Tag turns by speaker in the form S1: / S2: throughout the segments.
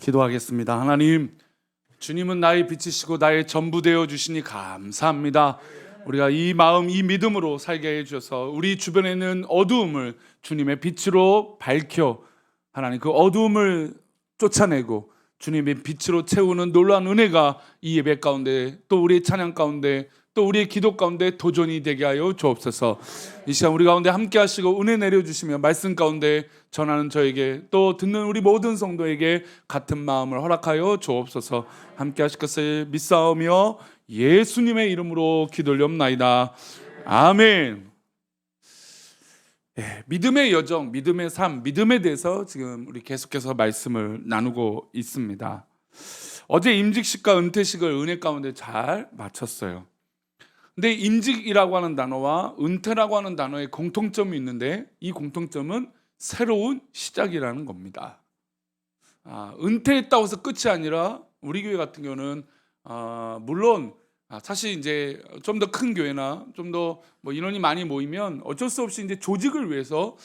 S1: 기도하겠습니다. 하나님, 주님은 나의 빛이시고 나의 전부 되어 주시니 감사합니다. 우리가 이 마음, 이 믿음으로 살게 해주셔서 우리 주변에 있는 어두움을 주님의 빛으로 밝혀 하나님 그 어두움을 쫓아내고 주님의 빛으로 채우는 놀라운 은혜가 이 예배 가운데, 또 우리의 찬양 가운데, 또 우리의 기도 가운데 도전이 되게 하여 주옵소서. 이 시간 우리 가운데 함께 하시고 은혜 내려주시며 말씀 가운데 전하는 저에게, 또 듣는 우리 모든 성도에게 같은 마음을 허락하여 주옵소서. 함께 하실 것을 믿사오며 예수님의 이름으로 기도올리옵나이다. 아멘. 믿음의 여정, 믿음의 삶, 믿음에 대해서 지금 우리 계속해서 말씀을 나누고 있습니다. 어제 임직식과 은퇴식을 은혜 가운데 잘 마쳤어요. 근데 임직이라고 하는 단어와 은퇴라고 하는 단어에 공통점이 있는데, 이 공통점은 새로운 시작이라는 겁니다. 은퇴했다고 해서 끝이 아니라 우리 교회 같은 경우는 물론 사실 이제 좀 더 큰 교회나 좀 더 뭐 인원이 많이 모이면 어쩔 수 없이 이제 조직을 위해서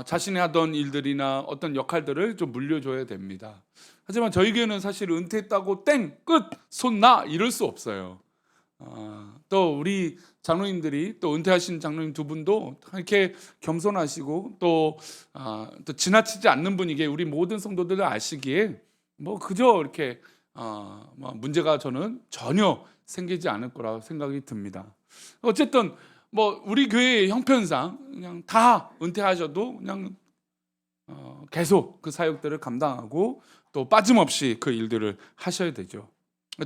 S1: 자신이 하던 일들이나 어떤 역할들을 좀 물려줘야 됩니다. 하지만 저희 교회는 사실 은퇴했다고 땡! 끝! 손 나! 이럴 수 없어요. 또 우리 장로님들이, 또 은퇴하신 장로님 두 분도 이렇게 겸손하시고 또 지나치지 않는 분이기에 우리 모든 성도들 아시기에 뭐 그저 이렇게 문제가 저는 전혀 생기지 않을 거라고 생각이 듭니다. 어쨌든 뭐 우리 교회의 형편상 그냥 다 은퇴하셔도 그냥 계속 그 사역들을 감당하고 또 빠짐없이 그 일들을 하셔야 되죠.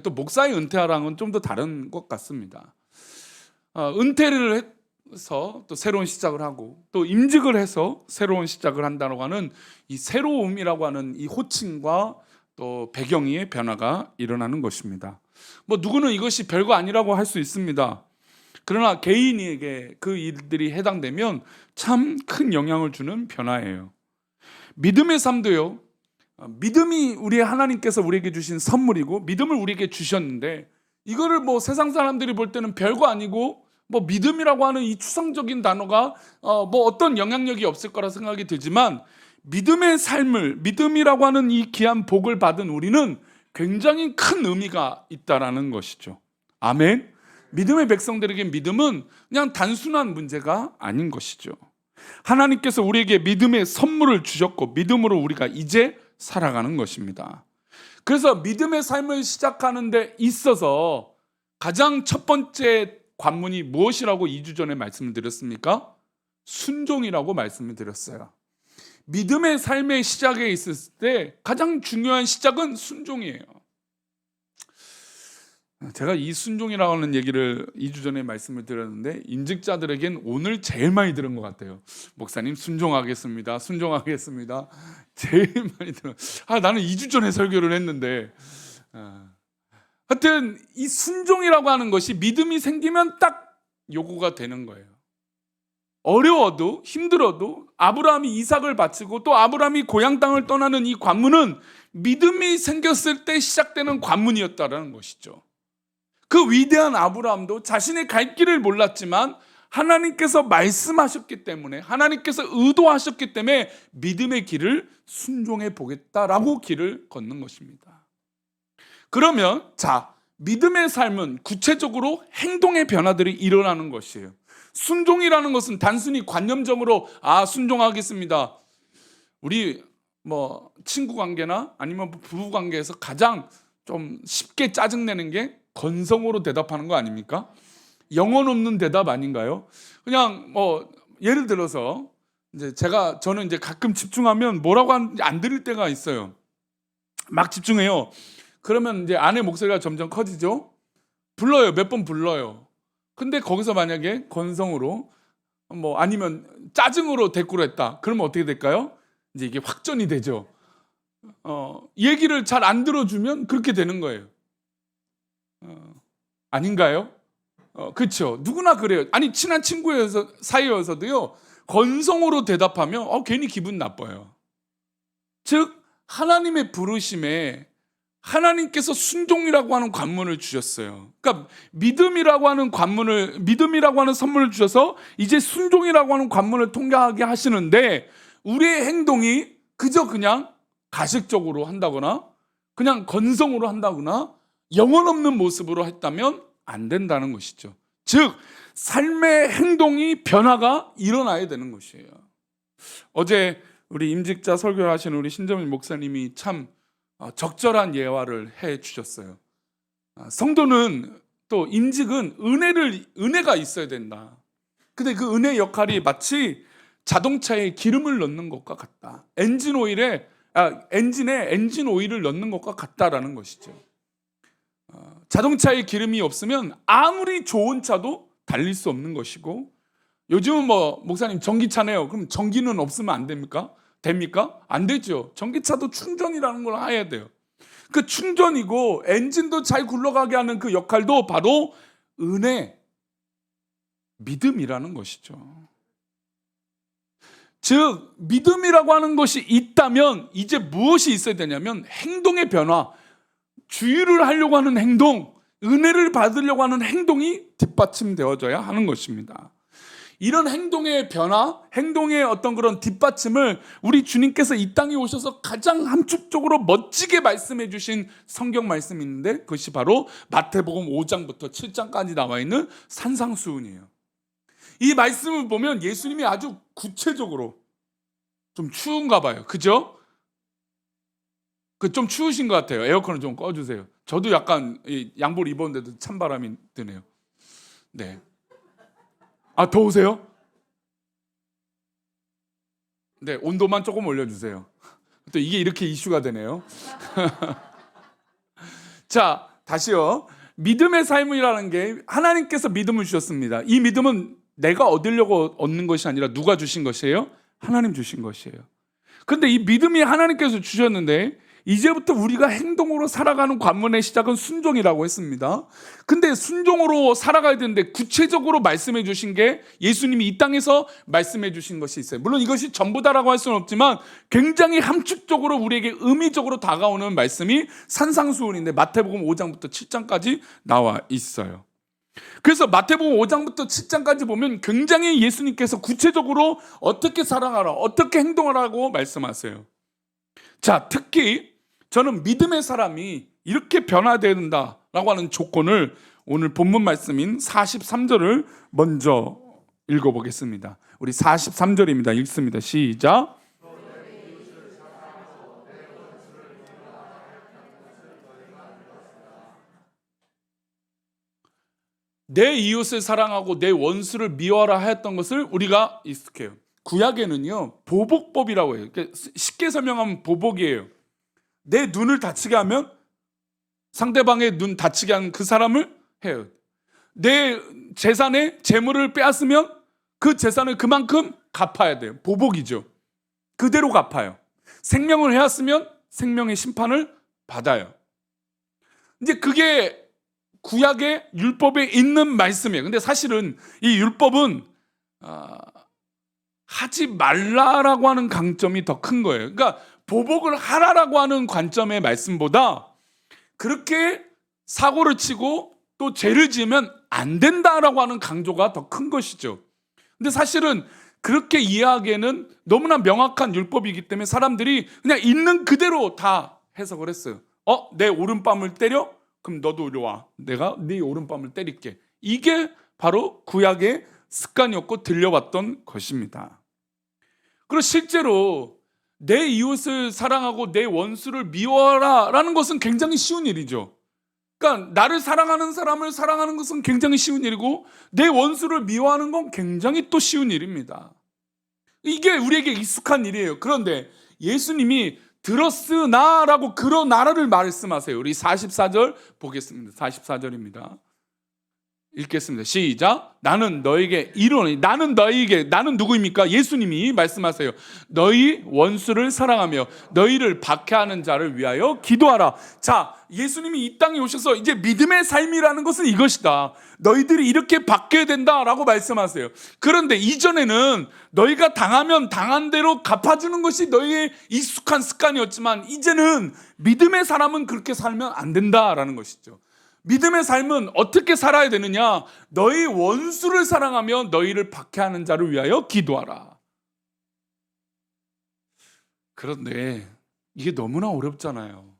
S1: 또 목사의 은퇴하랑은 좀 더 다른 것 같습니다. 은퇴를 해서 또 새로운 시작을 하고, 또 임직을 해서 새로운 시작을 한다고 하는 이 새로움이라고 하는 이 호칭과 또 배경의 변화가 일어나는 것입니다. 뭐 누구는 이것이 별거 아니라고 할 수 있습니다. 그러나 개인에게 그 일들이 해당되면 참 큰 영향을 주는 변화예요. 믿음의 삶도요, 믿음이 우리 하나님께서 우리에게 주신 선물이고 믿음을 우리에게 주셨는데, 이거를 뭐 세상 사람들이 볼 때는 별거 아니고 뭐 믿음이라고 하는 이 추상적인 단어가 뭐 어떤 영향력이 없을 거라 생각이 들지만, 믿음의 삶을, 믿음이라고 하는 이 귀한 복을 받은 우리는 굉장히 큰 의미가 있다라는 것이죠. 아멘. 믿음의 백성들에게 믿음은 그냥 단순한 문제가 아닌 것이죠. 하나님께서 우리에게 믿음의 선물을 주셨고 믿음으로 우리가 이제 살아가는 것입니다. 그래서 믿음의 삶을 시작하는 데 있어서 가장 첫 번째 관문이 무엇이라고 2주 전에 말씀을 드렸습니까? 순종이라고 말씀을 드렸어요. 믿음의 삶의 시작에 있을 때 가장 중요한 시작은 순종이에요. 제가 이 순종이라고 하는 얘기를 2주 전에 말씀을 드렸는데, 임직자들에겐 오늘 제일 많이 들은 것 같아요. 목사님 순종하겠습니다. 순종하겠습니다. 제일 많이 들어요. 나는 2주 전에 설교를 했는데, 하여튼 이 순종이라고 하는 것이 믿음이 생기면 딱 요구가 되는 거예요. 어려워도 힘들어도 아브라함이 이삭을 바치고 또 아브라함이 고향 땅을 떠나는 이 관문은 믿음이 생겼을 때 시작되는 관문이었다는 것이죠. 그 위대한 아브라함도 자신의 갈 길을 몰랐지만 하나님께서 말씀하셨기 때문에, 하나님께서 의도하셨기 때문에 믿음의 길을 순종해 보겠다라고 길을 걷는 것입니다. 그러면 믿음의 삶은 구체적으로 행동의 변화들이 일어나는 것이에요. 순종이라는 것은 단순히 관념적으로 순종하겠습니다. 우리 뭐 친구 관계나 아니면 부부 관계에서 가장 좀 쉽게 짜증내는 게 건성으로 대답하는 거 아닙니까? 영혼 없는 대답 아닌가요? 그냥 뭐 예를 들어서 저는 이제 가끔 집중하면 뭐라고 하는지 안 들릴 때가 있어요. 막 집중해요. 그러면 이제 아내 목소리가 점점 커지죠. 불러요. 몇 번 불러요. 근데 거기서 만약에 건성으로 뭐 아니면 짜증으로 대꾸를 했다. 그러면 어떻게 될까요? 이제 이게 확전이 되죠. 얘기를 잘 안 들어주면 그렇게 되는 거예요. 아닌가요? 그렇죠. 누구나 그래요. 아니 친한 친구 사이여서도요, 건성으로 대답하면 괜히 기분 나빠요. 즉 하나님의 부르심에 하나님께서 순종이라고 하는 관문을 주셨어요. 그러니까 믿음이라고 하는 선물을 주셔서 이제 순종이라고 하는 관문을 통과하게 하시는데, 우리의 행동이 그저 그냥 가식적으로 한다거나 그냥 건성으로 한다거나 영혼 없는 모습으로 했다면 안 된다는 것이죠. 즉 삶의 행동이 변화가 일어나야 되는 것이에요. 어제 우리 임직자 설교를 하시는 우리 신정일 목사님이 참 적절한 예화를 해 주셨어요. 성도는 또 임직은 은혜가 있어야 된다. 근데 그 은혜 역할이 마치 자동차에 기름을 넣는 것과 같다. 엔진에 엔진 오일을 넣는 것과 같다라는 것이죠. 자동차에 기름이 없으면 아무리 좋은 차도 달릴 수 없는 것이고, 요즘은 목사님 전기차네요. 그럼 전기는 없으면 안 됩니까? 됩니까? 안 되죠. 전기차도 충전이라는 걸 해야 돼요. 그 충전이고 엔진도 잘 굴러가게 하는 그 역할도 바로 은혜, 믿음이라는 것이죠. 즉 믿음이라고 하는 것이 있다면 이제 무엇이 있어야 되냐면 행동의 변화, 주의를 하려고 하는 행동, 은혜를 받으려고 하는 행동이 뒷받침되어져야 하는 것입니다. 이런 행동의 변화, 행동의 어떤 그런 뒷받침을 우리 주님께서 이 땅에 오셔서 가장 함축적으로 멋지게 말씀해 주신 성경 말씀이 있는데, 그것이 바로 마태복음 5장부터 7장까지 나와 있는 산상수훈이에요. 이 말씀을 보면 예수님이 아주 구체적으로, 좀 추운가 봐요. 그죠? 좀 추우신 것 같아요. 에어컨을 좀 꺼주세요. 저도 약간 양복 입었는데도 찬바람이 드네요. 네. 더우세요? 네, 온도만 조금 올려주세요. 또 이게 이렇게 이슈가 되네요. 자, 다시요. 믿음의 삶이라는 게 하나님께서 믿음을 주셨습니다. 이 믿음은 내가 얻으려고 얻는 것이 아니라 누가 주신 것이에요? 하나님 주신 것이에요. 그런데 이 믿음이 하나님께서 주셨는데 이제부터 우리가 행동으로 살아가는 관문의 시작은 순종이라고 했습니다. 근데 순종으로 살아가야 되는데 구체적으로 말씀해 주신 게 예수님이 이 땅에서 말씀해 주신 것이 있어요. 물론 이것이 전부다라고 할 수는 없지만 굉장히 함축적으로 우리에게 의미적으로 다가오는 말씀이 산상수훈인데 마태복음 5장부터 7장까지 나와 있어요. 그래서 마태복음 5장부터 7장까지 보면 굉장히 예수님께서 구체적으로 어떻게 살아가라, 어떻게 행동하라고 말씀하세요. 자, 특히 저는 믿음의 사람이 이렇게 변화된다라고 하는 조건을 오늘 본문 말씀인 43절을 먼저 읽어보겠습니다. 우리 43절입니다. 읽습니다. 시작. 내 이웃을 사랑하고 내 원수를 미워하라 하였던 것을 우리가 익숙해요. 구약에는요 보복법이라고 해요. 쉽게 설명하면 보복이에요. 내 눈을 다치게 하면 상대방의 눈 다치게 하는 그 사람을 해요. 내 재산에 재물을 빼앗으면 그 재산을 그만큼 갚아야 돼요. 보복이죠. 그대로 갚아요. 생명을 해앗으면 생명의 심판을 받아요. 이제 그게 구약의 율법에 있는 말씀이에요. 근데 사실은 이 율법은 하지 말라라고 하는 강점이 더 큰 거예요. 그러니까 보복을 하라라고 하는 관점의 말씀보다 그렇게 사고를 치고 또 죄를 지으면 안 된다라고 하는 강조가 더 큰 것이죠. 근데 사실은 그렇게 이해하기에는 너무나 명확한 율법이기 때문에 사람들이 그냥 있는 그대로 다 해석을 했어요. 내 오른뺨을 때려? 그럼 너도 이리 와. 내가 네 오른뺨을 때릴게. 이게 바로 구약의 습관이었고 들려왔던 것입니다. 그리고 실제로 내 이웃을 사랑하고 내 원수를 미워하라 라는 것은 굉장히 쉬운 일이죠. 그러니까 나를 사랑하는 사람을 사랑하는 것은 굉장히 쉬운 일이고 내 원수를 미워하는 건 굉장히 또 쉬운 일입니다. 이게 우리에게 익숙한 일이에요. 그런데 예수님이 들었으나라고 그러나라를 말씀하세요. 우리 44절 보겠습니다. 44절입니다. 읽겠습니다. 시작. 나는 너에게 이르노니, 나는 누구입니까? 예수님이 말씀하세요. 너희 원수를 사랑하며 너희를 박해하는 자를 위하여 기도하라. 자, 예수님이 이 땅에 오셔서 이제 믿음의 삶이라는 것은 이것이다. 너희들이 이렇게 바뀌어야 된다라고 말씀하세요. 그런데 이전에는 너희가 당하면 당한 대로 갚아주는 것이 너희의 익숙한 습관이었지만 이제는 믿음의 사람은 그렇게 살면 안 된다라는 것이죠. 믿음의 삶은 어떻게 살아야 되느냐? 너희 원수를 사랑하며 너희를 박해하는 자를 위하여 기도하라. 그런데 이게 너무나 어렵잖아요.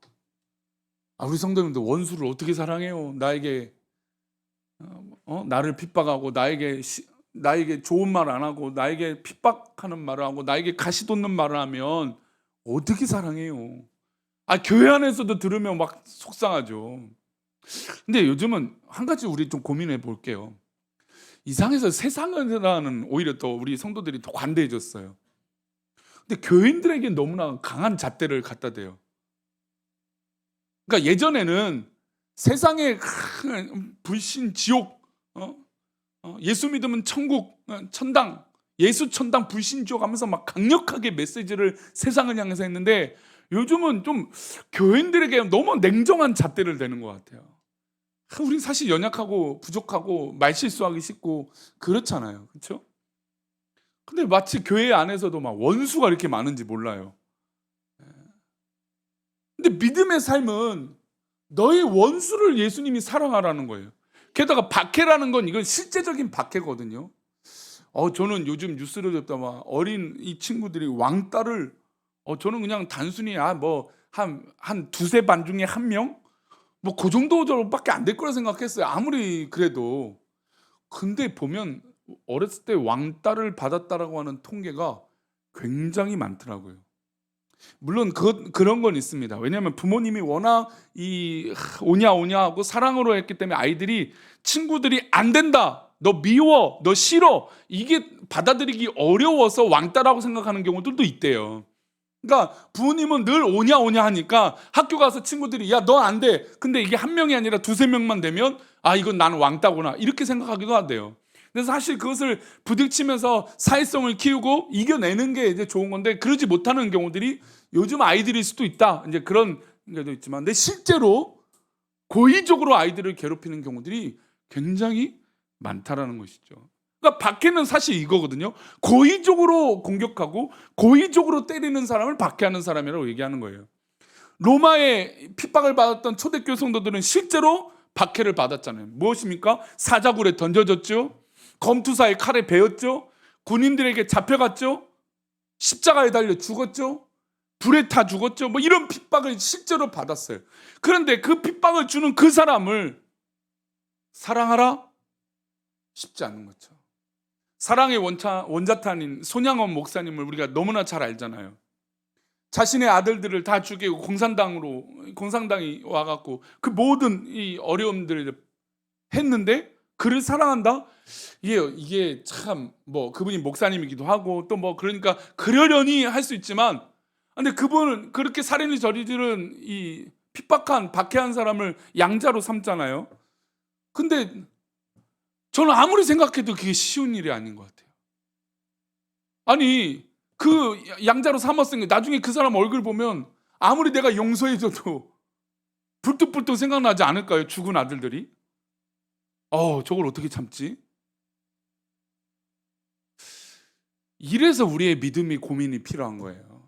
S1: 우리 성도님들 원수를 어떻게 사랑해요? 나에게 나를 핍박하고 나에게 좋은 말 안 하고 나에게 핍박하는 말을 하고 나에게 가시돋는 말을 하면 어떻게 사랑해요? 교회 안에서도 들으면 막 속상하죠. 근데 요즘은 한 가지 우리 좀 고민해 볼게요. 이상해서 세상에서는 오히려 또 우리 성도들이 더 관대해졌어요. 근데 교인들에게 너무나 강한 잣대를 갖다 대요. 그러니까 예전에는 세상에 불신 지옥, 예수 믿으면 천국, 천당, 예수 천당 불신 지옥 하면서 막 강력하게 메시지를 세상을 향해서 했는데 요즘은 좀 교인들에게 너무 냉정한 잣대를 대는 것 같아요. 우리 사실 연약하고 부족하고 말실수하기 쉽고 그렇잖아요. 그렇죠? 근데 마치 교회 안에서도 막 원수가 이렇게 많은지 몰라요. 근데 믿음의 삶은 너의 원수를 예수님이 사랑하라는 거예요. 게다가 박해라는 건 이건 실제적인 박해거든요. 저는 요즘 뉴스를 듣다 막 어린 이 친구들이 왕따를 저는 그냥 단순히 한 두세 반 중에 한 명? 뭐 그 정도밖에 안 될 거라 생각했어요. 아무리 그래도. 근데 보면 어렸을 때 왕따를 받았다라고 하는 통계가 굉장히 많더라고요. 물론 그런 건 있습니다. 왜냐하면 부모님이 워낙 오냐 오냐 하고 사랑으로 했기 때문에 아이들이 친구들이 안 된다, 너 미워, 너 싫어, 이게 받아들이기 어려워서 왕따라고 생각하는 경우들도 있대요. 그러니까 부모님은 늘 오냐 오냐 하니까 학교 가서 친구들이 야 너 안 돼. 근데 이게 한 명이 아니라 두세 명만 되면 이건 나는 왕따구나 이렇게 생각하기도 한대요. 근데 사실 그것을 부딪히면서 사회성을 키우고 이겨내는 게 이제 좋은 건데 그러지 못하는 경우들이 요즘 아이들일 수도 있다. 이제 그런 게도 있지만, 근데 실제로 고의적으로 아이들을 괴롭히는 경우들이 굉장히 많다라는 것이죠. 그러니까 박해는 사실 이거거든요. 고의적으로 공격하고 고의적으로 때리는 사람을 박해하는 사람이라고 얘기하는 거예요. 로마에 핍박을 받았던 초대교회 성도들은 실제로 박해를 받았잖아요. 무엇입니까? 사자굴에 던져졌죠. 검투사의 칼에 베었죠. 군인들에게 잡혀갔죠. 십자가에 달려 죽었죠. 불에 타 죽었죠. 뭐 이런 핍박을 실제로 받았어요. 그런데 그 핍박을 주는 그 사람을 사랑하라? 쉽지 않은 거죠. 사랑의 원자탄인 손양원 목사님을 우리가 너무나 잘 알잖아요. 자신의 아들들을 다 죽이고 공산당이 와갖고 그 모든 이 어려움들을 했는데 그를 사랑한다? 이게 참 그분이 목사님이기도 하고 또 그러니까 그러려니 할 수 있지만, 근데 그분은 그렇게 살인을 저지른 이 핍박한 박해한 사람을 양자로 삼잖아요. 근데 저는 아무리 생각해도 그게 쉬운 일이 아닌 것 같아요. 아니 그 양자로 삼았으니까 나중에 그 사람 얼굴 보면 아무리 내가 용서해줘도 불뚝불뚝 생각나지 않을까요? 죽은 아들들이. 저걸 어떻게 참지? 이래서 우리의 믿음이 고민이 필요한 거예요.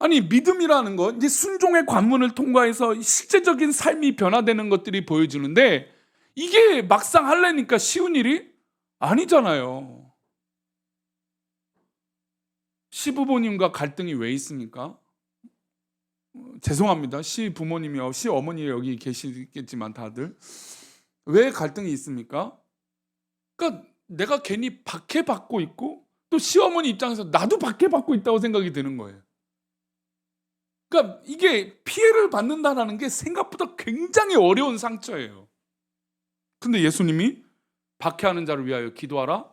S1: 아니 믿음이라는 건 이제 순종의 관문을 통과해서 실제적인 삶이 변화되는 것들이 보여주는데 이게 막상 하려니까 쉬운 일이 아니잖아요. 시부모님과 갈등이 왜 있습니까? 죄송합니다. 시부모님이요, 시어머니 여기 계시겠지만 다들 왜 갈등이 있습니까? 그러니까 내가 괜히 박해받고 있고 또 시어머니 입장에서 나도 박해받고 있다고 생각이 드는 거예요. 그러니까 이게 피해를 받는다는 게 생각보다 굉장히 어려운 상처예요. 근데 예수님이 박해하는 자를 위하여 기도하라?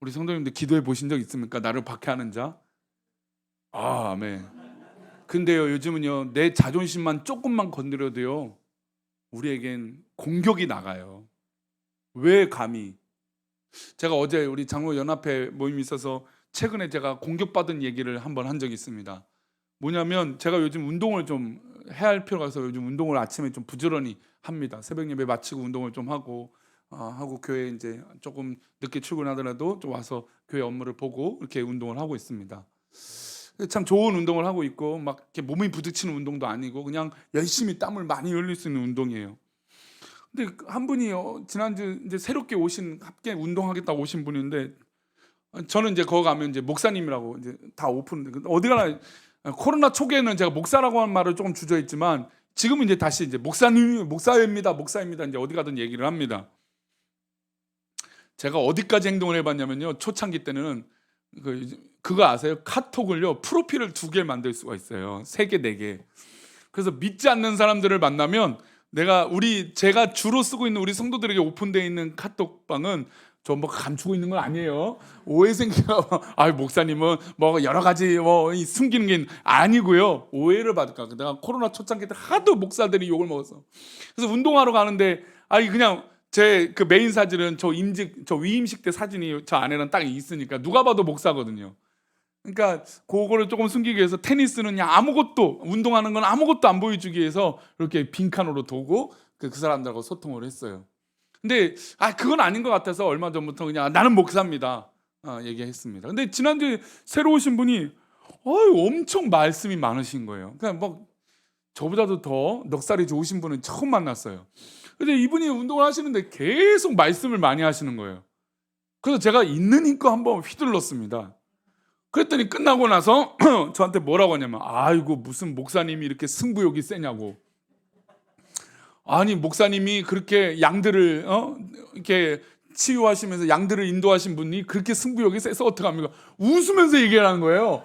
S1: 우리 성도님들 기도해 보신 적 있습니까? 나를 박해하는 자? 아멘. 근데요 요즘은요 내 자존심만 조금만 건드려도요 우리에겐 공격이 나가요. 왜 감히? 제가 어제 우리 장로 연합회 모임이 있어서 최근에 제가 공격받은 얘기를 한번 한 적이 있습니다. 뭐냐면 제가 요즘 운동을 좀 해야 할 필요가 있어서 요즘 운동을 아침에 좀 부지런히 합니다. 새벽 예배 마치고 운동을 좀 하고 교회 이제 조금 늦게 출근하더라도 좀 와서 교회 업무를 보고 이렇게 운동을 하고 있습니다. 참 좋은 운동을 하고 있고 막 이렇게 몸이 부딪히는 운동도 아니고 그냥 열심히 땀을 많이 흘릴 수 있는 운동이에요. 근데 한 분이 지난주 이제 새롭게 함께 운동하겠다고 오신 분인데 저는 이제 거기 가면 이제 목사님이라고 이제 다 오픈인데 어디 가나 코로나 초기에는 제가 목사라고 하는 말을 조금 주저했지만 지금은 이제 다시 이제 목사입니다. 이제 어디 가든 얘기를 합니다. 제가 어디까지 행동을 해봤냐면요. 초창기 때는 그거 아세요? 카톡을요 프로필을 2개 만들 수가 있어요. 3개, 4개. 그래서 믿지 않는 사람들을 만나면 제가 주로 쓰고 있는 우리 성도들에게 오픈되어 있는 카톡방은 저 뭐 감추고 있는 건 아니에요. 오해 생기가 목사님은 뭐 여러 가지 숨기는 게 아니고요. 오해를 받을까. 내가 코로나 초창기 때 하도 목사들이 욕을 먹었어. 그래서 운동하러 가는데 그냥 제 그 메인 사진은 저 위임식 때 사진이 저 아내랑 딱 있으니까 누가 봐도 목사거든요. 그러니까 그거를 조금 숨기기 위해서 테니스는 그냥 아무것도 운동하는 건 아무것도 안 보여주기 위해서 이렇게 빈칸으로 두고 그 사람들하고 소통을 했어요. 근데 그건 아닌 것 같아서 얼마 전부터 그냥 나는 목사입니다 얘기했습니다. 근데 지난주에 새로 오신 분이 엄청 말씀이 많으신 거예요. 그냥 뭐 저보다도 더 넉살이 좋으신 분은 처음 만났어요. 근데 이분이 운동을 하시는데 계속 말씀을 많이 하시는 거예요. 그래서 제가 있는 힘껏 한번 휘둘렀습니다. 그랬더니 끝나고 나서 저한테 뭐라고 하냐면 무슨 목사님이 이렇게 승부욕이 세냐고. 아니 목사님이 그렇게 양들을 이렇게 치유하시면서 양들을 인도하신 분이 그렇게 승부욕이 세서 어떡합니까? 웃으면서 얘기를 하는 거예요.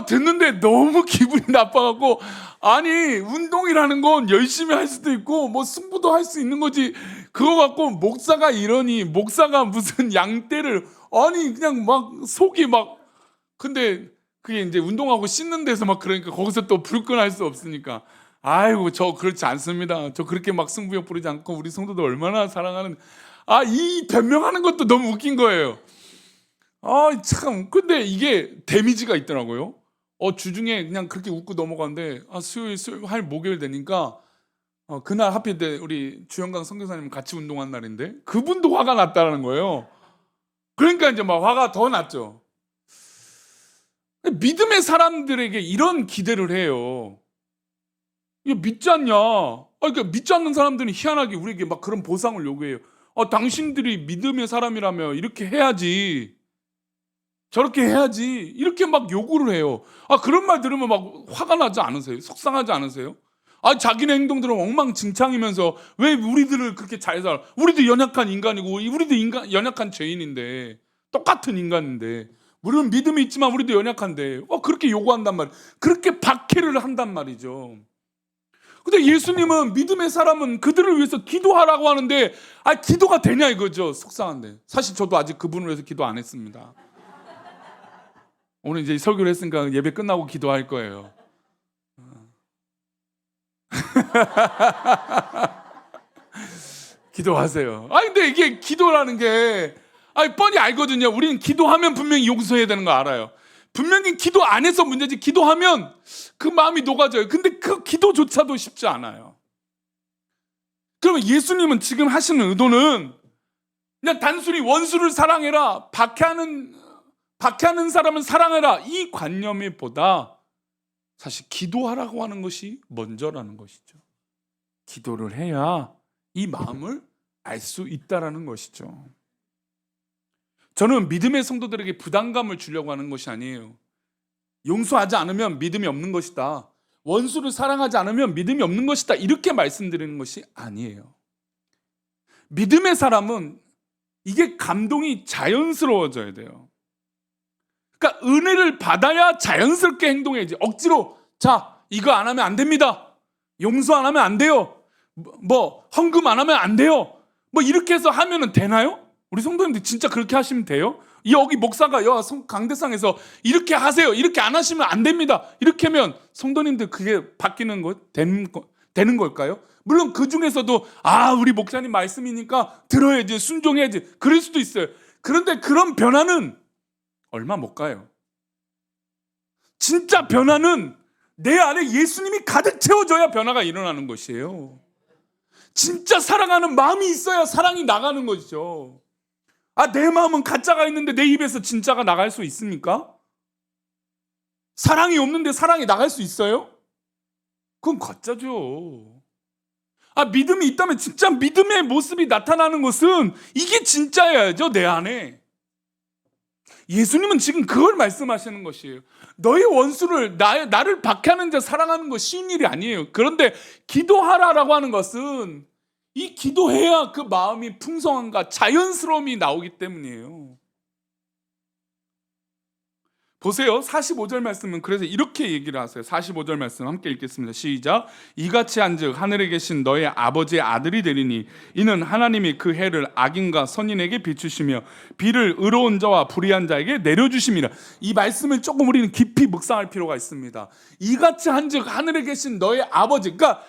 S1: 됐는데 너무 기분이 나빠갖고 운동이라는 건 열심히 할 수도 있고 뭐 승부도 할 수 있는 거지 그거 갖고 목사가 이러니 목사가 무슨 양떼를 그냥 막 속이 막 근데 그게 이제 운동하고 씻는 데서 막 그러니까 거기서 또 불끈할 수 없으니까 저 그렇지 않습니다. 저 그렇게 막 승부욕 부리지 않고 우리 성도들 얼마나 사랑하는 이 변명하는 것도 너무 웃긴 거예요. 참 근데 이게 데미지가 있더라고요. 주중에 그냥 그렇게 웃고 넘어가는데 수요일 할 목요일 되니까 그날 하필 우리 주영강 선교사님 같이 운동한 날인데 그분도 화가 났다는 거예요. 그러니까 이제 막 화가 더 났죠. 믿음의 사람들에게 이런 기대를 해요. 이거 믿지 않냐? 그러니까 믿지 않는 사람들은 희한하게 우리에게 막 그런 보상을 요구해요. 당신들이 믿음의 사람이라며 이렇게 해야지, 저렇게 해야지 이렇게 막 요구를 해요. 그런 말 들으면 막 화가 나지 않으세요? 속상하지 않으세요? 자기네 행동들은 엉망진창이면서 왜 우리들을 그렇게 잘 살아? 우리도 연약한 인간이고 우리도 연약한 죄인인데 똑같은 인간인데 우리는 믿음이 있지만 우리도 연약한데 그렇게 요구한단 말이에요. 그렇게 박해를 한단 말이죠. 근데 예수님은 믿음의 사람은 그들을 위해서 기도하라고 하는데 기도가 되냐 이거죠. 속상한데 사실 저도 아직 그분을 위해서 기도 안 했습니다. 오늘 이제 설교를 했으니까 예배 끝나고 기도할 거예요. 기도하세요. 근데 이게 기도라는 게 뻔히 알거든요. 우리는 기도하면 분명히 용서해야 되는 거 알아요. 분명히 기도 안 해서 문제지 기도하면 그 마음이 녹아져요. 근데 그 기도조차도 쉽지 않아요. 그러면 예수님은 지금 하시는 의도는 그냥 단순히 원수를 사랑해라, 박해하는 사람을 사랑해라 이 관념이 보다 사실 기도하라고 하는 것이 먼저라는 것이죠. 기도를 해야 이 마음을 알 수 있다라는 것이죠. 저는 믿음의 성도들에게 부담감을 주려고 하는 것이 아니에요. 용서하지 않으면 믿음이 없는 것이다. 원수를 사랑하지 않으면 믿음이 없는 것이다. 이렇게 말씀드리는 것이 아니에요. 믿음의 사람은 이게 감동이 자연스러워져야 돼요. 그러니까 은혜를 받아야 자연스럽게 행동해야지. 억지로 이거 안 하면 안 됩니다. 용서 안 하면 안 돼요. 헌금 안 하면 안 돼요. 이렇게 해서 하면은 되나요? 우리 성도님들 진짜 그렇게 하시면 돼요? 여기 목사가 강대상에서 이렇게 하세요. 이렇게 안 하시면 안 됩니다. 이렇게 하면 성도님들 그게 바뀌는 되는 걸까요? 물론 그 중에서도 우리 목사님 말씀이니까 들어야지, 순종해야지 그럴 수도 있어요. 그런데 그런 변화는 얼마 못 가요. 진짜 변화는 내 안에 예수님이 가득 채워져야 변화가 일어나는 것이에요. 진짜 사랑하는 마음이 있어야 사랑이 나가는 것이죠. 내 마음은 가짜가 있는데 내 입에서 진짜가 나갈 수 있습니까? 사랑이 없는데 사랑이 나갈 수 있어요? 그건 가짜죠. 믿음이 있다면 진짜 믿음의 모습이 나타나는 것은 이게 진짜여야죠, 내 안에. 예수님은 지금 그걸 말씀하시는 것이에요. 너희 원수를 나를 박해하는 자 사랑하는 거 쉬운 일이 아니에요. 그런데 기도하라라고 하는 것은 이 기도해야 그 마음이 풍성함과 자연스러움이 나오기 때문이에요. 보세요. 45절 말씀은 그래서 이렇게 얘기를 하세요. 45절 말씀 함께 읽겠습니다. 시작. 이같이 한즉 하늘에 계신 너의 아버지의 아들이 되리니 이는 하나님이 그 해를 악인과 선인에게 비추시며 비를 의로운 자와 불의한 자에게 내려주심이라. 이 말씀을 조금 우리는 깊이 묵상할 필요가 있습니다. 이같이 한즉 하늘에 계신 너의 아버지, 그러니까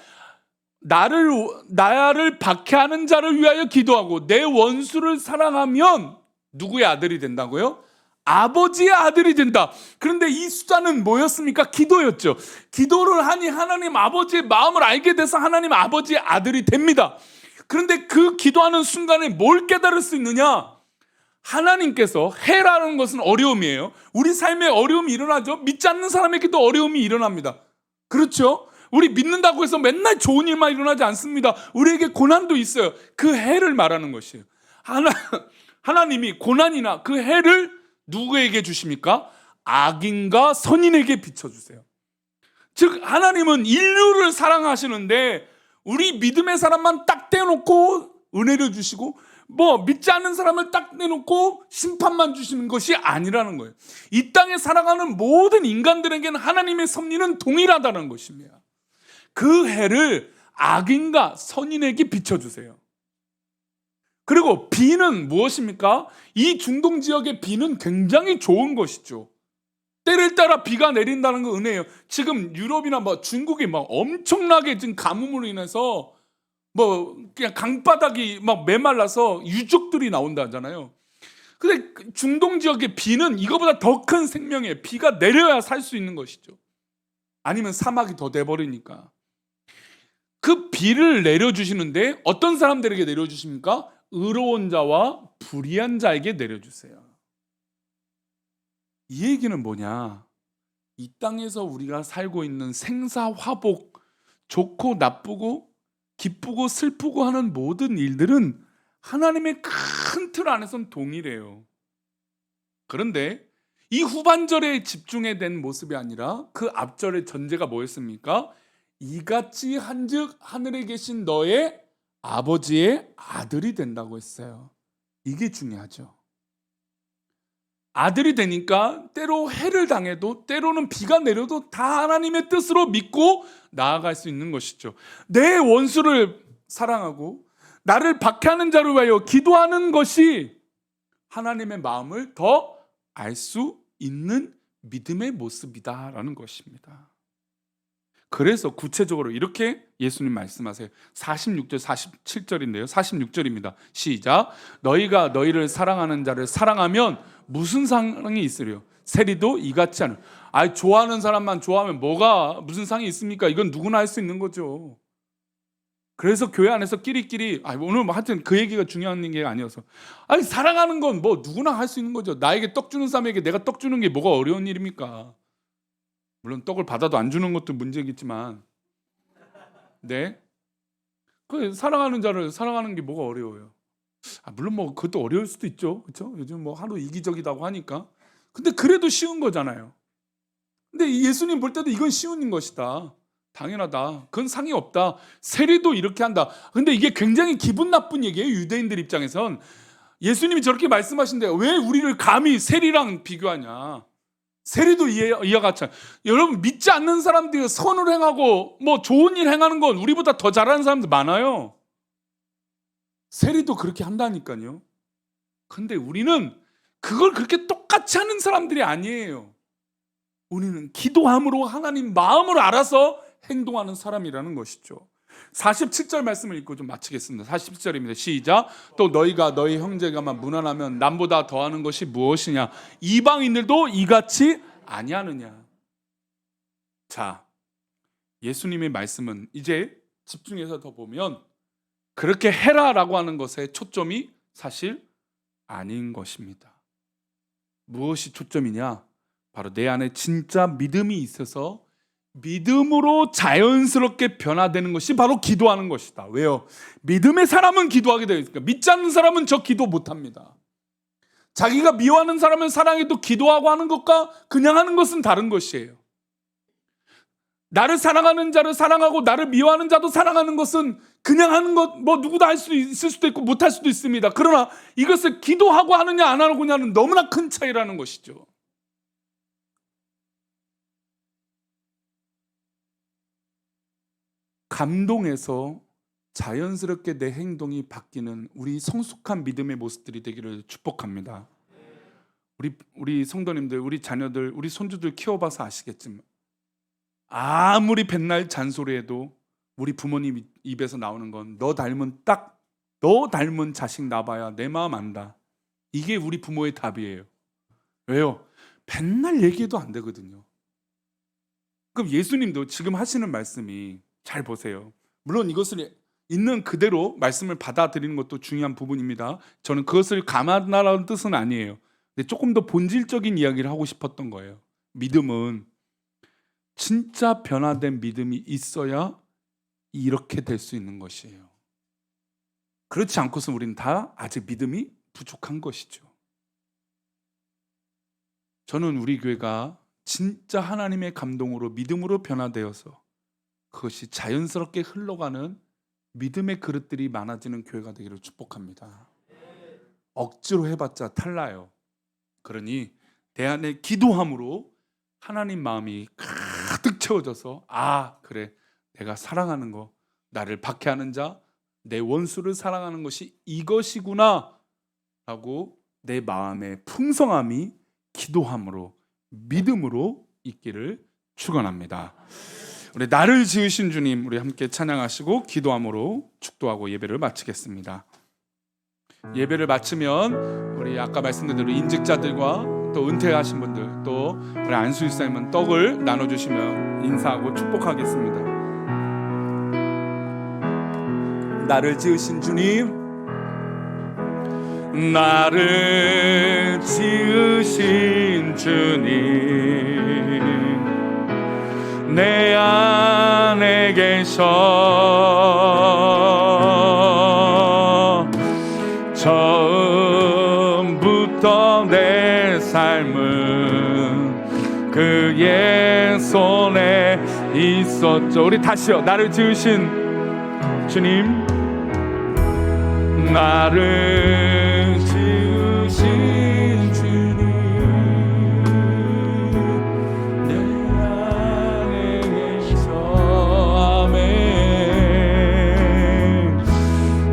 S1: 나를 박해하는 자를 위하여 기도하고 내 원수를 사랑하면 누구의 아들이 된다고요? 아버지의 아들이 된다. 그런데 이 숫자는 뭐였습니까? 기도였죠. 기도를 하니 하나님 아버지의 마음을 알게 돼서 하나님 아버지의 아들이 됩니다. 그런데 그 기도하는 순간에 뭘 깨달을 수 있느냐? 하나님께서 해라는 것은 어려움이에요. 우리 삶에 어려움이 일어나죠. 믿지 않는 사람에게도 어려움이 일어납니다. 그렇죠? 우리 믿는다고 해서 맨날 좋은 일만 일어나지 않습니다. 우리에게 고난도 있어요. 그 해를 말하는 것이에요. 하나님이 고난이나 그 해를 누구에게 주십니까? 악인과 선인에게 비춰주세요. 즉 하나님은 인류를 사랑하시는데 우리 믿음의 사람만 딱 떼놓고 은혜를 주시고 믿지 않는 사람을 딱 내놓고 심판만 주시는 것이 아니라는 거예요. 이 땅에 살아가는 모든 인간들에게는 하나님의 섭리는 동일하다는 것입니다. 그 해를 악인과 선인에게 비춰주세요. 그리고 비는 무엇입니까? 이 중동 지역의 비는 굉장히 좋은 것이죠. 때를 따라 비가 내린다는 건 은혜예요. 지금 유럽이나 중국이 엄청나게 지금 가뭄으로 인해서 그냥 강바닥이 메말라서 유족들이 나온다잖아요. 근데 중동 지역의 비는 이거보다 더 큰 생명이에요. 비가 내려야 살 수 있는 것이죠. 아니면 사막이 더 돼버리니까. 그 비를 내려주시는데 어떤 사람들에게 내려주십니까? 의로운 자와 불의한 자에게 내려주세요. 이 얘기는 뭐냐? 이 땅에서 우리가 살고 있는 생사화복, 좋고 나쁘고 기쁘고 슬프고 하는 모든 일들은 하나님의 큰 틀 안에서는 동일해요. 그런데 이 후반절에 집중해야 되는 모습이 아니라 그 앞절의 전제가 뭐였습니까? 이같이 한즉 하늘에 계신 너의 아버지의 아들이 된다고 했어요. 이게 중요하죠. 아들이 되니까 때로 해를 당해도 때로는 비가 내려도 다 하나님의 뜻으로 믿고 나아갈 수 있는 것이죠. 내 원수를 사랑하고 나를 박해하는 자를 위하여 기도하는 것이 하나님의 마음을 더 알 수 있는 믿음의 모습이다라는 것입니다. 그래서 구체적으로 이렇게 예수님 말씀하세요. 46절 47절인데요. 46절입니다. 시작. 너희가 너희를 사랑하는 자를 사랑하면 무슨 상이 있으려? 세리도 이같지 않은. 좋아하는 사람만 좋아하면 무슨 상이 있습니까? 이건 누구나 할 수 있는 거죠. 그래서 교회 안에서 끼리끼리 오늘 하여튼 그 얘기가 중요한 게 아니어서 사랑하는 건 누구나 할 수 있는 거죠. 나에게 떡 주는 사람에게 내가 떡 주는 게 뭐가 어려운 일입니까? 물론 떡을 받아도 안 주는 것도 문제겠지만, 네, 그 사랑하는 자를 사랑하는 게 뭐가 어려워요? 물론 그것도 어려울 수도 있죠, 그렇죠? 요즘 하루 이기적이라고 하니까. 근데 그래도 쉬운 거잖아요. 근데 예수님 볼 때도 이건 쉬운 것이다. 당연하다. 그건 상이 없다. 세리도 이렇게 한다. 근데 이게 굉장히 기분 나쁜 얘기예요. 유대인들 입장에선. 예수님이 저렇게 말씀하신데 왜 우리를 감히 세리랑 비교하냐? 세리도 이와 같이. 여러분 믿지 않는 사람들이 선을 행하고 좋은 일 행하는 건 우리보다 더 잘하는 사람들 많아요. 세리도 그렇게 한다니까요. 근데 우리는 그걸 그렇게 똑같이 하는 사람들이 아니에요. 우리는 기도함으로 하나님 마음을 알아서 행동하는 사람이라는 것이죠. 47절 말씀을 읽고 좀 마치겠습니다. 47절입니다. 시작. 또 너희가 너희 형제가만 무난하면 남보다 더하는 것이 무엇이냐? 이방인들도 이같이 아니하느냐? 자, 예수님의 말씀은 이제 집중해서 더 보면 그렇게 해라라고 하는 것에 초점이 사실 아닌 것입니다. 무엇이 초점이냐? 바로 내 안에 진짜 믿음이 있어서 믿음으로 자연스럽게 변화되는 것이 바로 기도하는 것이다. 왜요? 믿음의 사람은 기도하게 되어 있으니까. 믿지 않는 사람은 저 기도 못합니다. 자기가 미워하는 사람을 사랑해도 기도하고 하는 것과 그냥 하는 것은 다른 것이에요. 나를 사랑하는 자를 사랑하고 나를 미워하는 자도 사랑하는 것은 그냥 하는 것, 뭐 누구도 할 수 있을 수도 있고 못할 수도 있습니다. 그러나 이것을 기도하고 하느냐 안 하느냐는 너무나 큰 차이라는 것이죠. 감동에서 자연스럽게 내 행동이 바뀌는 우리 성숙한 믿음의 모습들이 되기를 축복합니다. 우리 성도님들, 우리 자녀들, 우리 손주들 키워봐서 아시겠지만 아무리 백날 잔소리해도 우리 부모님 입에서 나오는 건 너 닮은 자식 낳아봐야 내 마음 안다. 이게 우리 부모의 답이에요. 왜요? 백날 얘기해도 안 되거든요. 그럼 예수님도 지금 하시는 말씀이, 잘 보세요. 물론 이것을 있는 그대로 말씀을 받아들이는 것도 중요한 부분입니다. 저는 그것을 감안하라는 뜻은 아니에요. 근데 조금 더 본질적인 이야기를 하고 싶었던 거예요. 믿음은 진짜 변화된 믿음이 있어야 이렇게 될 수 있는 것이에요. 그렇지 않고서 우리는 다 아직 믿음이 부족한 것이죠. 저는 우리 교회가 진짜 하나님의 감동으로 믿음으로 변화되어서 그것이 자연스럽게 흘러가는 믿음의 그릇들이 많아지는 교회가 되기를 축복합니다. 억지로 해봤자 탈나요. 그러니 내 안에 기도함으로 하나님 마음이 가득 채워져서 그래, 내가 사랑하는 거, 나를 박해하는 자, 내 원수를 사랑하는 것이 이것이구나 하고 내 마음의 풍성함이 기도함으로, 믿음으로 있기를 축원합니다. 우리 나를 지으신 주님, 우리 함께 찬양하시고 기도함으로 축도하고 예배를 마치겠습니다. 예배를 마치면 우리 아까 말씀드린 대로 임직자들과 또 은퇴하신 분들, 또 우리 안수 집사님은 떡을 나눠주시면 인사하고 축복하겠습니다. 나를 지으신 주님, 나를 지으신 주님, 내 안에 계셔. 처음부터 내 삶은 그의 손에 있었죠. 우리 다시요. 나를 지으신 주님, 나를 지으신 주님, 내 안에 계셔. 아멘.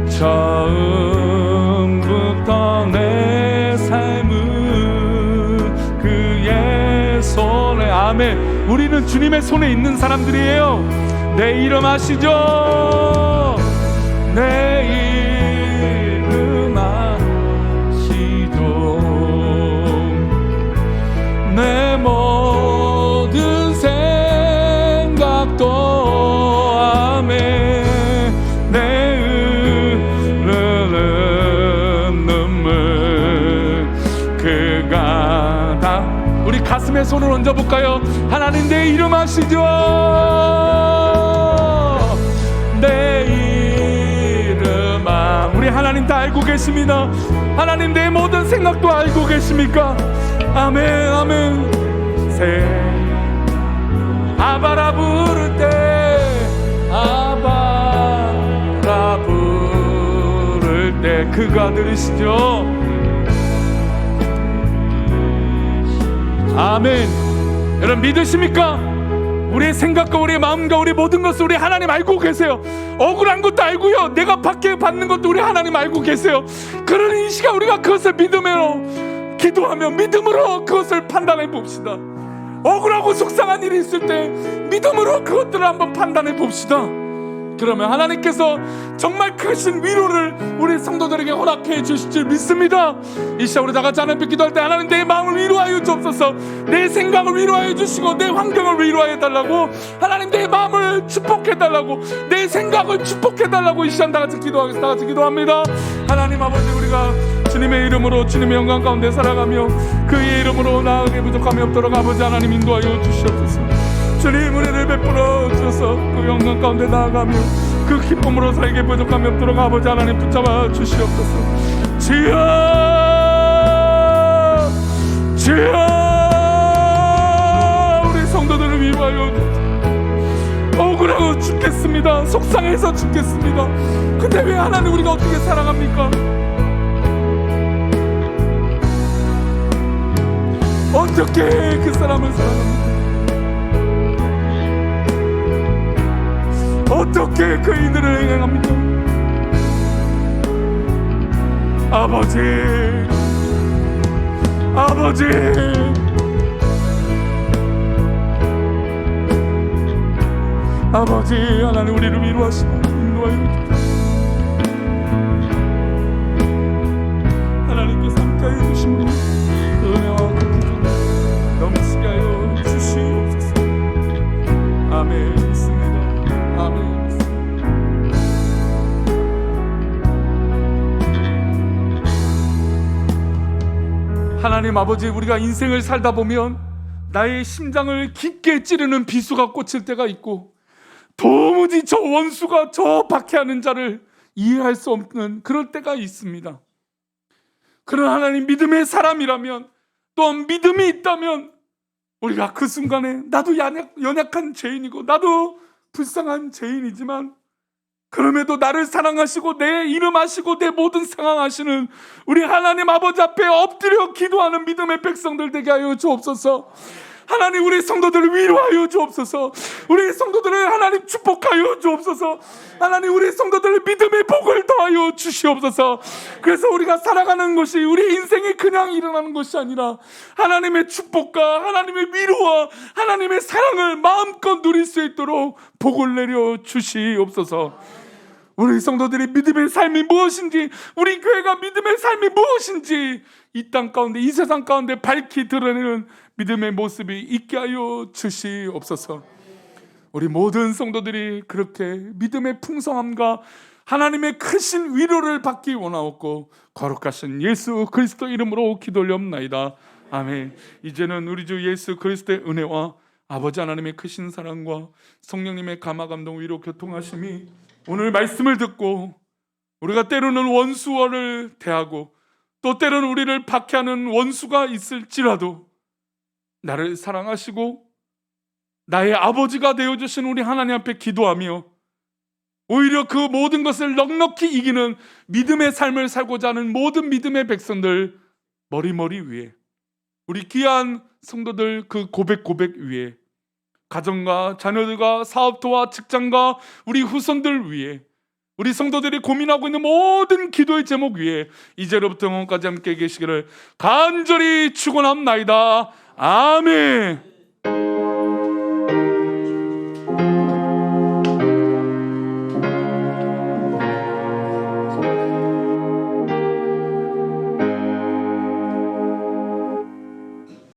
S1: 처음부터 내 삶은 그의 손에. 아멘. 우리는 주님의 손에 있는 사람들이에요. 내 이름 아시죠? 내 이름 아시죠? 내 모든 생각도 아멘. 내 흐르는 눈물 그가 다. 우리 가슴에 손을 얹어볼까요? 하나님 내 이름 아시죠? 내 우리 하나님 다 알고 계십니다. 하나님 내 모든 생각도 알고 계십니까? 아멘 아멘. 새 아바라 부를 때, 아바라 부를 때 그가 들으시죠? 아멘. 여러분 믿으십니까? 우리의 생각과 우리의 마음과 우리 모든 것을 우리 하나님 알고 계세요. 억울한 것도 알고요, 내가 받는 것도 우리 하나님 알고 계세요. 그러니 이 시간 우리가 그것을 믿음으로 기도하며 믿음으로 그것을 판단해 봅시다. 억울하고 속상한 일이 있을 때 믿음으로 그것들을 한번 판단해 봅시다. 그러면 하나님께서 정말 크신 위로를 우리 성도들에게 허락해 주실 줄 믿습니다. 이 시간 우리 다 같이 하나님께 기도할 때, 하나님 내 마음을 위로하여 주옵소서. 내 생각을 위로하여 주시고 내 환경을 위로하여 달라고, 하나님 내 마음을 축복해 달라고, 내 생각을 축복해 달라고 이 시간 다 같이 기도하겠습니다. 다 같이 기도합니다. 하나님 아버지, 우리가 주님의 이름으로 주님의 영광 가운데 살아가며 그의 이름으로 나아가게 부족함이 없도록 아버지 하나님 인도하여 주시옵소서. 주님 은혜를 베풀어 주셔서 그 영광 가운데 나아가며 그 기쁨으로 살게 부족함이 없도록 아버지 하나님 붙잡아 주시옵소서. 주여 주여, 우리 성도들을 위하여 억울하고 죽겠습니다. 속상해서 죽겠습니다. 근데 왜 하나님 우리가 어떻게 사랑합니까? 어떻게 그 사람을 사랑합니까? 어떻게 그 인들을 행합니까? 아버지, 아버지, 아버지, 하나님 우리를 위로하시고 인도하여 주옵소서. 하나님께서 함께하여 주시므로 은혜와 그 기쁨을 넘치게 하여 주시옵소서. 아멘. 믿습니다. 아멘. 하나님 아버지, 우리가 인생을 살다 보면 나의 심장을 깊게 찌르는 비수가 꽂힐 때가 있고, 도무지 저 원수가 저 박해하는 자를 이해할 수 없는 그럴 때가 있습니다. 그러나 하나님 믿음의 사람이라면, 또한 믿음이 있다면 우리가 그 순간에 나도 연약한 죄인이고 나도 불쌍한 죄인이지만 그럼에도 나를 사랑하시고 내 이름 아시고 내 모든 상황 아시는 우리 하나님 아버지 앞에 엎드려 기도하는 믿음의 백성들 되게 하여 주옵소서. 하나님 우리 성도들을 위로하여 주옵소서. 우리 성도들을 하나님 축복하여 주옵소서. 하나님 우리 성도들을 믿음의 복을 더하여 주시옵소서. 그래서 우리가 살아가는 것이 우리 인생이 그냥 일어나는 것이 아니라 하나님의 축복과 하나님의 위로와 하나님의 사랑을 마음껏 누릴 수 있도록 복을 내려 주시옵소서. 우리 성도들이 믿음의 삶이 무엇인지, 우리 교회가 믿음의 삶이 무엇인지 이 땅 가운데, 이 세상 가운데 밝히 드러내는 믿음의 모습이 있게 하여 주시옵소서. 우리 모든 성도들이 그렇게 믿음의 풍성함과 하나님의 크신 위로를 받기 원하옵고 거룩하신 예수 그리스도 이름으로 기도 올려옵나이다. 아멘. 이제는 우리 주 예수 그리스도의 은혜와 아버지 하나님의 크신 사랑과 성령님의 감화 감동 위로 교통하심이 오늘 말씀을 듣고 우리가 때로는 원수와를 대하고 또 때로는 우리를 박해하는 원수가 있을지라도 나를 사랑하시고 나의 아버지가 되어주신 우리 하나님 앞에 기도하며 오히려 그 모든 것을 넉넉히 이기는 믿음의 삶을 살고자 하는 모든 믿음의 백성들 머리 위에, 우리 귀한 성도들 그 고백 위에, 가정과 자녀들과 사업도와 직장과 우리 후손들 위에, 우리 성도들이 고민하고 있는 모든 기도의 제목 위에 이제로부터 영원까지 함께 계시기를 간절히 축원합나이다. 아멘.